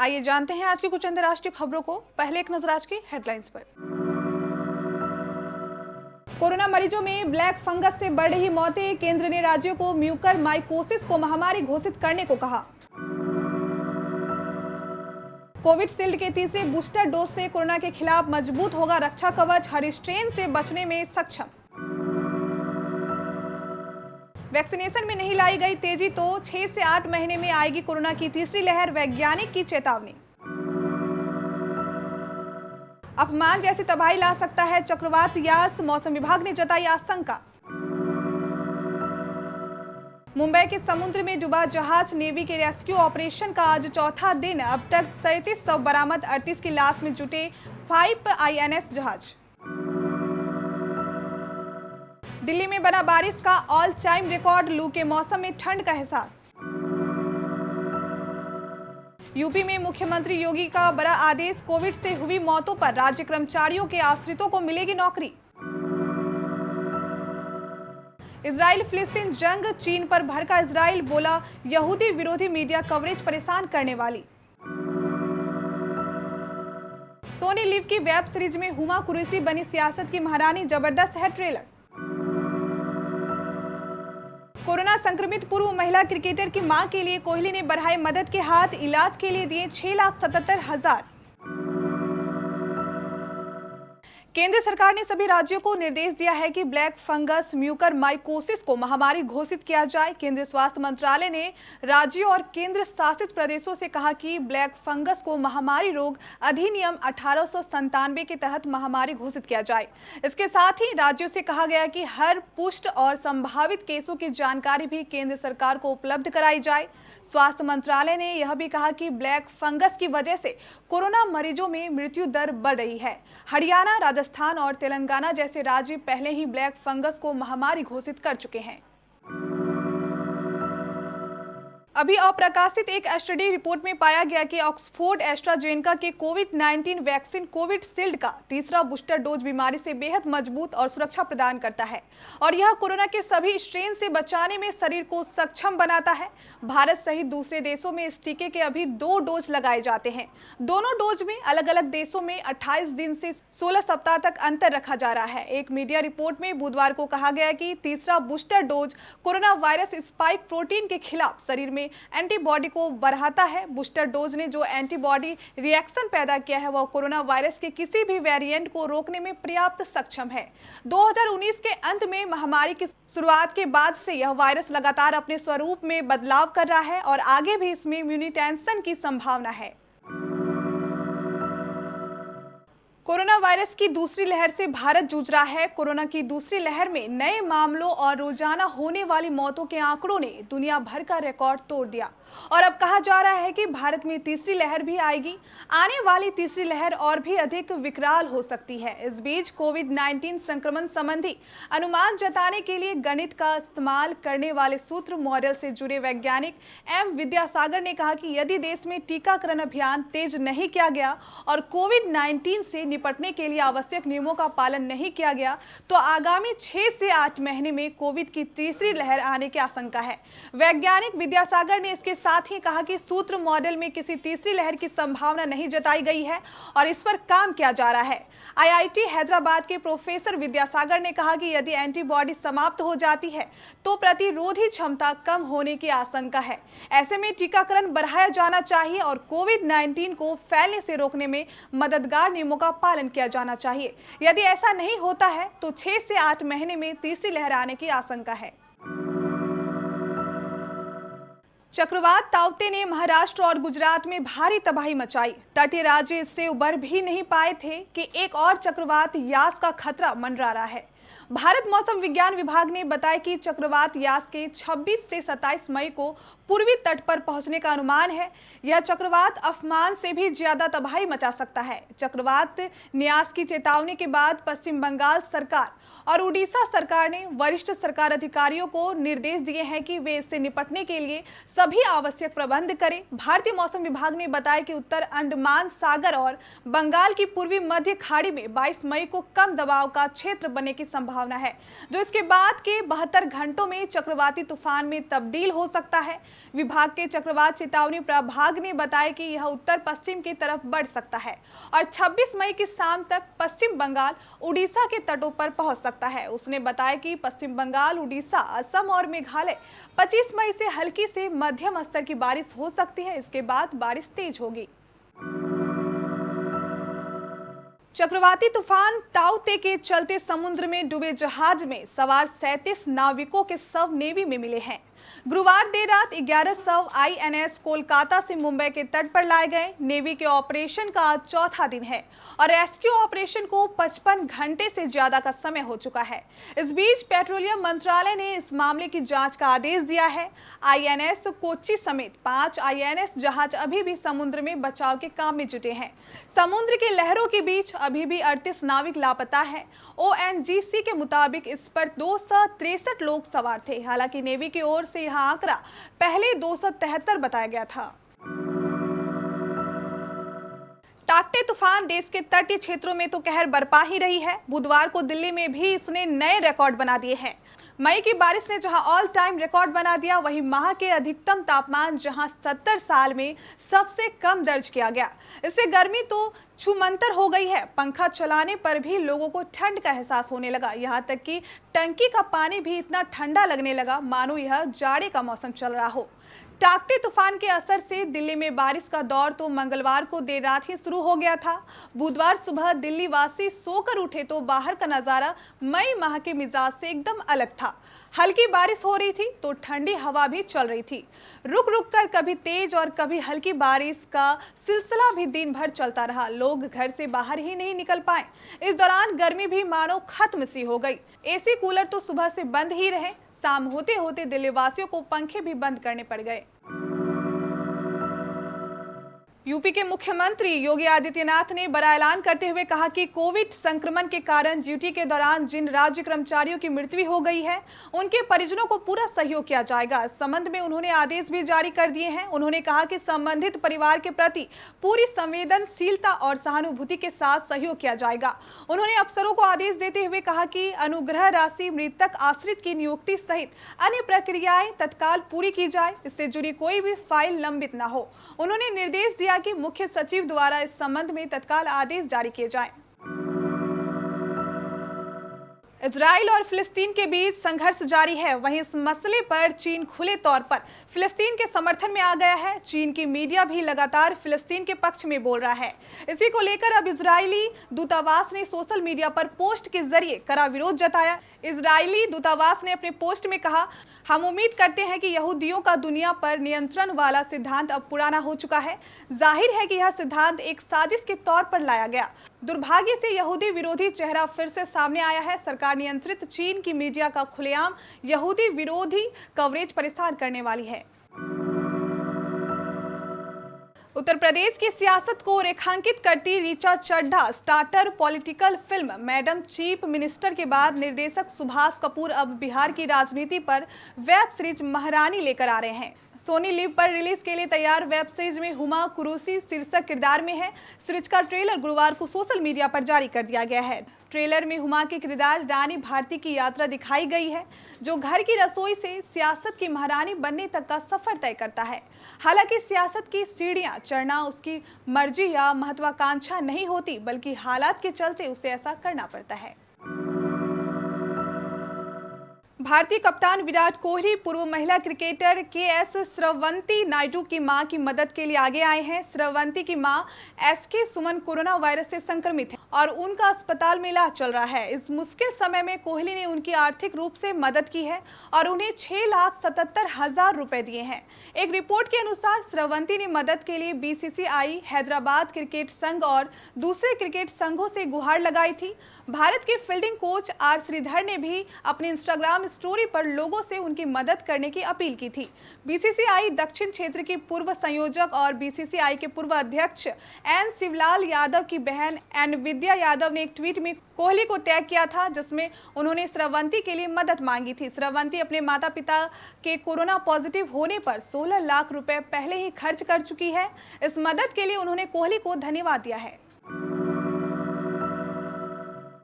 आइए जानते हैं आज की कुछ अंतर्राष्ट्रीय खबरों को। पहले एक नजर आज की हेडलाइंस पर। कोरोना मरीजों में ब्लैक फंगस से बढ़ रही मौतें, केंद्र ने राज्यों को म्यूकरमाइकोसिस को महामारी घोषित करने को कहा। कोविशील्ड के तीसरे बूस्टर डोज से कोरोना के खिलाफ मजबूत होगा रक्षा कवच, हर स्ट्रेन से बचने में सक्षम। वैक्सीनेशन में नहीं लाई गई तेजी तो 6 से 8 महीने में आएगी कोरोना की तीसरी लहर, वैज्ञानिक की चेतावनी। अपमान जैसी तबाही ला सकता है चक्रवात यास, मौसम विभाग ने जताई आशंका। मुंबई के समुद्र में डूबा जहाज, नेवी के रेस्क्यू ऑपरेशन का आज चौथा दिन। अब तक 37 शव बरामद, 38 की लाश में जुटे 5 INS जहाज। दिल्ली में बना बारिश का ऑल टाइम रिकॉर्ड, लू के मौसम में ठंड का एहसास। यूपी में मुख्यमंत्री योगी का बड़ा आदेश, कोविड से हुई मौतों पर राज्य कर्मचारियों के आश्रितों को मिलेगी नौकरी। इजराइल फिलिस्तीन जंग, चीन पर भड़का इजराइल, बोला यहूदी विरोधी मीडिया कवरेज परेशान करने वाली। सोनी लिव की वेब सीरीज में हुमा कुरैशी बनी सियासत की महारानी, जबरदस्त है ट्रेलर। कोरोना संक्रमित पूर्व महिला क्रिकेटर की मां के लिए कोहली ने बढ़ाए मदद के हाथ, इलाज के लिए दिए 6,77,000। केंद्र सरकार ने सभी राज्यों को निर्देश दिया है कि ब्लैक फंगस म्यूकरमाइकोसिस को महामारी घोषित किया जाए। केंद्रीय स्वास्थ्य मंत्रालय ने राज्यों और केंद्र शासित प्रदेशों से कहा कि ब्लैक फंगस को महामारी रोग अधिनियम 1897 के तहत महामारी घोषित किया जाए। इसके साथ ही राज्यों से कहा गया कि हर पुष्ट और संभावित केसों की जानकारी भी केंद्र सरकार को उपलब्ध कराई जाए। स्वास्थ्य मंत्रालय ने यह भी कहा कि ब्लैक फंगस की वजह से कोरोना मरीजों में मृत्यु दर बढ़ रही है। हरियाणा, राजस्थान और तेलंगाना जैसे राज्य पहले ही ब्लैक फंगस को महामारी घोषित कर चुके हैं। अभी अप्रकाशित एक स्टडी रिपोर्ट में पाया गया कि ऑक्सफोर्ड एस्ट्राजेनेका के कोविड-19 वैक्सीन कोविशील्ड का तीसरा बूस्टर डोज बीमारी से बेहद मजबूत और सुरक्षा प्रदान करता है और यह कोरोना के सभी स्ट्रेन से बचाने में शरीर को सक्षम बनाता है। भारत सहित दूसरे देशों में इस टीके के अभी 2 डोज लगाए जाते हैं। दोनों डोज में अलग अलग देशों में 28 दिन से 16 सप्ताह तक अंतर रखा जा रहा है। एक मीडिया रिपोर्ट में बुधवार को कहा गया कि तीसरा booster dose corona virus spike protein के खिलाफ शरीर में एंटीबॉडी को बढ़ाता है। बूस्टर डोज ने जो एंटीबॉडी रिएक्शन पैदा किया है वह कोरोना वायरस के किसी भी वेरिएंट को रोकने में पर्याप्त सक्षम है। 2019 के अंत में महामारी की शुरुआत के बाद से यह वायरस लगातार अपने स्वरूप में बदलाव कर रहा है और आगे भी इसमें म्यूटेशन की संभावना है। कोरोना वायरस की दूसरी लहर से भारत जूझ रहा है। कोरोना की दूसरी लहर में नए मामलों और रोजाना होने वाली मौतों के आंकड़ों ने दुनिया भर का रिकॉर्ड तोड़ दिया और अब कहा जा रहा है कि भारत में तीसरी लहर भी आएगी। आने वाली तीसरी लहर और भी अधिक विकराल हो सकती है। इस बीच कोविड-19 संक्रमण संबंधी अनुमान जताने के लिए गणित का इस्तेमाल करने वाले सूत्र मॉडल से जुड़े वैज्ञानिक एम विद्यासागर ने कहा कि यदि देश में टीकाकरण अभियान तेज नहीं किया गया और कोविड-19 से निपटने के लिए आवश्यक नियमों का पालन नहीं किया गया तो आगामी 6 से 8 महीने में कोविड की तीसरी लहर आने की आशंका है। वैज्ञानिक विद्यासागर ने इसके साथ ही कहा कि सूत्र मॉडल में किसी तीसरी लहर की संभावना नहीं जताई गई है और इस पर काम किया जा रहा है। IIT हैदराबाद के प्रोफेसर विद्यासागर ने कहा कि यदि एंटीबॉडी समाप्त हो जाती है तो प्रतिरोधी क्षमता कम होने की आशंका है। ऐसे में टीकाकरण बढ़ाया जाना चाहिए और कोविड-19 को फैलने से रोकने में मददगार नियमों का पालन किया जाना चाहिए। यदि ऐसा नहीं होता है तो 6 से 8 महीने में तीसरी लहर आने की आशंका है। चक्रवात ताउते ने महाराष्ट्र और गुजरात में भारी तबाही मचाई। तटीय राज्य इससे उबर भी नहीं पाए थे कि एक और चक्रवात यास का खतरा मंडरा रहा है। भारत मौसम विज्ञान विभाग ने बताया कि चक्रवात यास के 26 से 27 मई को पूर्वी तट पर पहुंचने का अनुमान है। यह चक्रवात अफमान से भी ज्यादा तबाही मचा सकता है। चक्रवात न्यास की चेतावनी के बाद पश्चिम बंगाल सरकार और उड़ीसा सरकार ने वरिष्ठ सरकार अधिकारियों को निर्देश दिए हैं कि वे इससे निपटने के लिए सभी आवश्यक प्रबंध करें। भारतीय मौसम विभाग ने बताया कि उत्तर अंडमान सागर और बंगाल की पूर्वी मध्य खाड़ी में 22 मई को कम दबाव का क्षेत्र बनने की संभावना है, जो इसके बाद के 72 घंटों में चक्रवाती तूफान में तब्दील हो सकता है। विभाग के चक्रवात चेतावनी प्रभाग ने बताया कि यह उत्तर पश्चिम की तरफ बढ़ सकता है और 26 मई की शाम तक पश्चिम बंगाल, उड़ीसा के तटों पर पहुंच सकता है। उसने बताया कि पश्चिम बंगाल, उड़ीसा, असम और मेघालय 25 मई से हल्की से मध्यम स्तर की बारिश हो सकती है। इसके बाद बारिश तेज होगी। चक्रवाती तूफान ताउते के चलते समुद्र में डूबे जहाज में सवार 37 नाविकों के शव नेवी में मिले हैं। गुरुवार देर रात 11 शव INS कोलकाता से मुंबई के तट पर लाए गए। नेवी के ऑपरेशन का आज चौथा दिन है और रेस्क्यू ऑपरेशन को 55 घंटे से ज्यादा का समय हो चुका है। इस बीच पेट्रोलियम मंत्रालय ने इस मामले की जांच का आदेश दिया है। INS कोच्चि समेत 5 INS जहाज अभी भी समुद्र में बचाव के काम में जुटे हैं। समुद्र की लहरों के बीच अभी भी 38 नाविक लापता है। ONGC के मुताबिक इस पर 263 लोग सवार थे। हालांकि नेवी की ओर से यह आंकड़ा पहले 273 बताया गया था। टाक्टे तूफान देश के तटीय क्षेत्रों में तो कहर बरपा ही रही है। बुधवार को दिल्ली में भी इसने नए रिकॉर्ड बना दिए हैं। मई की बारिश ने जहां ऑल टाइम रिकॉर्ड बना दिया, वहीं माह के अधिकतम तापमान जहां 70 साल में सबसे कम दर्ज किया गया। इससे गर्मी तो छूमंतर हो गई है। पंखा चलाने पर भी लोगों को ठंड का एहसास होने लगा। यहाँ तक कि टंकी का पानी भी इतना ठंडा लगने लगा मानो यह जाड़े का मौसम चल रहा हो। टाक्टे तूफान के असर से दिल्ली में बारिश का दौर तो मंगलवार को देर रात ही शुरू हो गया था। बुधवार सुबह दिल्ली वासी सोकर उठे तो बाहर का नजारा मई माह के मिजाज से एकदम अलग था। हल्की बारिश हो रही थी तो ठंडी हवा भी चल रही थी। रुक रुक कर कभी तेज और कभी हल्की बारिश का सिलसिला भी दिन भर चलता रहा। लोग घर से बाहर ही नहीं निकल पाए। इस दौरान गर्मी भी मानो खत्म सी हो गई। AC कूलर तो सुबह से बंद ही रहे। शाम होते होते दिल्ली वासियों को पंखे भी बंद करने पड़ गए। यूपी के मुख्यमंत्री योगी आदित्यनाथ ने बड़ा ऐलान करते हुए कहा कि कोविड संक्रमण के कारण ड्यूटी के दौरान जिन राज्य कर्मचारियों की मृत्यु हो गई है, उनके परिजनों को पूरा सहयोग किया जाएगा। इस संबंध में उन्होंने आदेश भी जारी कर दिए हैं। उन्होंने कहा कि संबंधित परिवार के प्रति पूरी संवेदनशीलता और सहानुभूति के साथ सहयोग किया जाएगा। उन्होंने अफसरों को आदेश देते हुए कहा कि अनुग्रह राशि, मृतक आश्रित की नियुक्ति सहित अन्य प्रक्रियाएं तत्काल पूरी की जाए। इससे जुड़ी कोई भी फाइल लंबित न हो। उन्होंने निर्देश दिया कि मुख्य सचिव द्वारा इस संबंध में तत्काल आदेश जारी किए जाएं। इजराइल और फिलिस्तीन के बीच संघर्ष जारी है। वहीं इस मसले पर चीन खुले तौर पर फिलिस्तीन के समर्थन में आ गया है। चीन की मीडिया भी लगातार फिलिस्तीन के पक्ष में बोल रहा है। इसी को लेकर अब इजरायली दूतावास ने सोशल मीडिया पर पोस्ट के जरिए कड़ा विरोध जताया। इजरायली दूतावास ने अपने पोस्ट में कहा, हम उम्मीद करते हैं कि यहूदियों का दुनिया पर नियंत्रण वाला सिद्धांत अब पुराना हो चुका है। जाहिर है कि यह सिद्धांत एक साजिश के तौर पर लाया गया। दुर्भाग्य से यहूदी विरोधी चेहरा फिर से सामने आया है। सरकार नियंत्रित चीन की मीडिया का खुलेआम यहूदी विरोधी कवरेज परेशान करने वाली है। उत्तर प्रदेश की सियासत को रेखांकित करती Richa Chadha starrer political film madam chief minister के बाद निर्देशक सुभाष कपूर अब बिहार की राजनीति पर वेब सीरीज महारानी लेकर आ रहे हैं। सोनी लिव पर रिलीज के लिए तैयार वेब सीरीज में हुमा कुरैशी शीर्षक किरदार में है। सीरीज का ट्रेलर गुरुवार को सोशल मीडिया पर जारी कर दिया गया है। ट्रेलर में हुमा के किरदार रानी भारती की यात्रा दिखाई गई है, जो घर की रसोई से सियासत की महारानी बनने तक का सफर तय करता है। हालांकि सियासत की सीढ़ियां चढ़ना उसकी मर्जी या महत्वाकांक्षा नहीं होती, बल्कि हालात के चलते उसे ऐसा करना पड़ता है। भारतीय कप्तान विराट कोहली पूर्व महिला क्रिकेटर KS स्रवंती नायडू की मां की मदद के लिए आगे आए हैं। स्रवंती की मां SK सुमन कोरोना वायरस से संक्रमित है और उनका अस्पताल में इलाज चल रहा है। इस मुश्किल समय में कोहली ने उनकी आर्थिक रूप से मदद की है और उन्हें 6,77,000 रुपए दिए हैं। एक रिपोर्ट के अनुसार स्रवंती ने मदद के लिए BCCI, हैदराबाद क्रिकेट संघ और दूसरे क्रिकेट संघों से गुहार लगाई थी। भारत के फील्डिंग कोच R श्रीधर ने भी अपने इंस्टाग्राम स्टोरी पर लोगों से उनकी मदद करने की अपील की थी। BCCI दक्षिण क्षेत्र की पूर्व संयोजक और BCCI के पूर्व अध्यक्ष N शिवलाल यादव की बहन N विद्या यादव ने एक ट्वीट में कोहली को टैग किया था, जिसमें उन्होंने स्रवंती के लिए मदद मांगी थी। स्रवंती अपने माता पिता के कोरोना पॉजिटिव होने पर 16 लाख रुपए पहले ही खर्च कर चुकी है। इस मदद के लिए उन्होंने कोहली को धन्यवाद दिया है।